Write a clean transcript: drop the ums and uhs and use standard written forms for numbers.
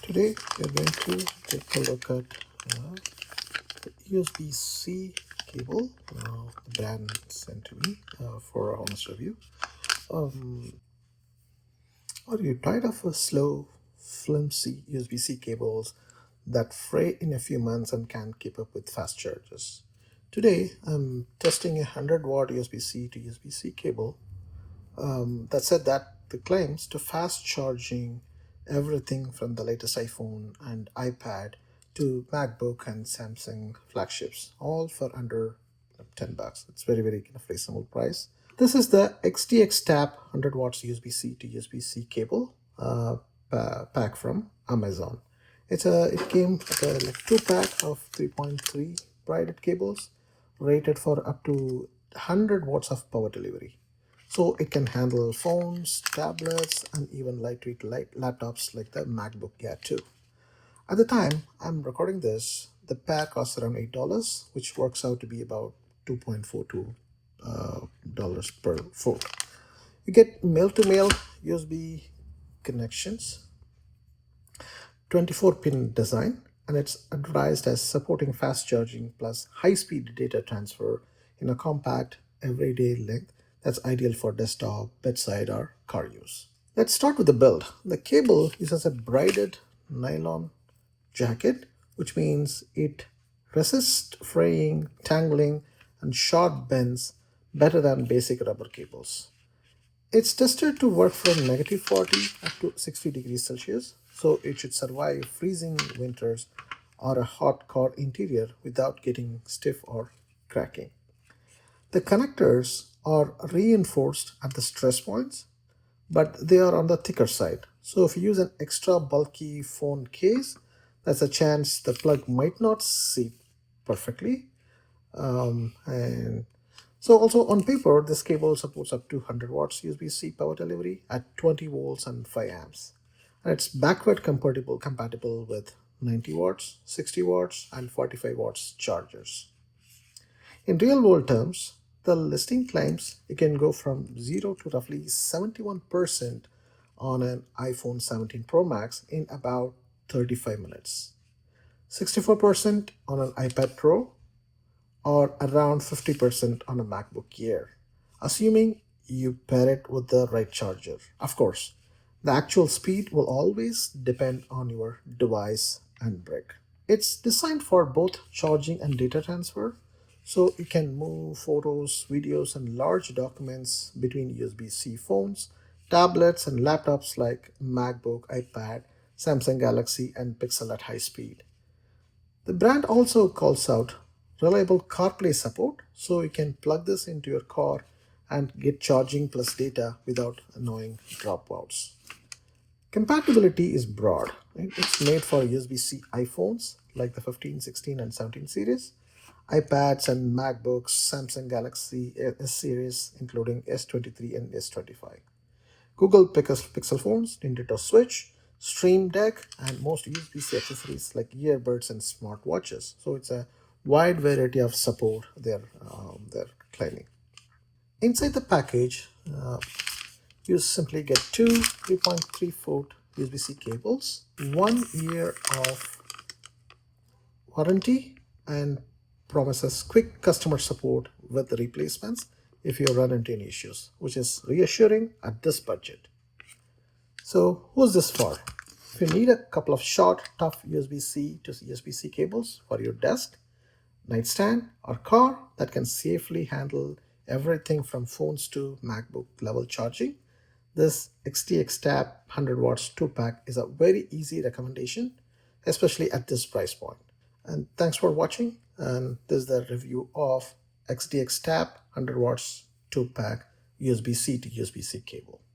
Today we're going to take a look at the USB-C cable the brand sent to me for a honest review. Are you tired of slow, flimsy USB-C cables that fray in a few months and can't keep up with fast charges? Today I'm testing a 100-watt USB-C to USB-C cable that said that the claims to fast charging everything from the latest iPhone and iPad to MacBook and Samsung flagships, all for under $10. It's very kind of reasonable price. This is the XDXTAP 100 watts USB-C to USB-C cable pack from Amazon. It came with a two pack of 3.3 braided cables rated for up to 100 watts of power delivery. So it can handle phones, tablets, and even lightweight laptops like the MacBook Air 2. At the time I'm recording this, the pack costs around $8, which works out to be about $2.42 dollars per phone. You get male-to-male USB connections, 24-pin design, and it's advertised as supporting fast charging plus high-speed data transfer in a compact, everyday length that's ideal for desktop, bedside, or car use. Let's start with the build. The cable uses a braided nylon jacket, which means it resists fraying, tangling, and sharp bends better than basic rubber cables. It's tested to work from -40 up to 60 degrees Celsius, so it should survive freezing winters or a hot car interior without getting stiff or cracking. The connectors are reinforced at the stress points, but they are on the thicker side. So if you use an extra bulky phone case, there's a chance the plug might not seat perfectly. And so also on paper, this cable supports up to 100 watts USB-C power delivery at 20 volts and 5 amps. And it's backward compatible with 90 watts, 60 watts, and 45 watts chargers. In real world terms, the listing claims it can go from 0 to roughly 71% on an iPhone 17 Pro Max in about 35 minutes, 64% on an iPad Pro, or around 50% on a MacBook Air, assuming you pair it with the right charger. Of course, the actual speed will always depend on your device and brick. It's designed for both charging and data transfer, so you can move photos, videos, and large documents between USB-C phones, tablets, and laptops like MacBook, iPad, Samsung Galaxy, and Pixel at high speed. The brand also calls out reliable CarPlay support, so you can plug this into your car and get charging plus data without annoying dropouts. Compatibility is broad. Right? It's made for USB-C iPhones like the 15, 16, and 17 series, iPads and MacBooks, Samsung Galaxy S series, including S23 and S25. Google Pixel phones, Nintendo Switch, Stream Deck, and most USB-C accessories like earbuds and smartwatches. So it's a wide variety of support they're claiming. Inside the package, you simply get two 3.3-foot USB-C cables, 1 year of warranty, and promises quick customer support with the replacements if you run into any issues, which is reassuring at this budget. So who's this for? If you need a couple of short, tough USB-C to USB-C cables for your desk, nightstand, or car that can safely handle everything from phones to MacBook level charging, this XDXTAP 100 watts 2-pack is a very easy recommendation, especially at this price point. And thanks for watching. And this is the review of XDXTAP 100 watts 2-pack USB-C to USB-C cable.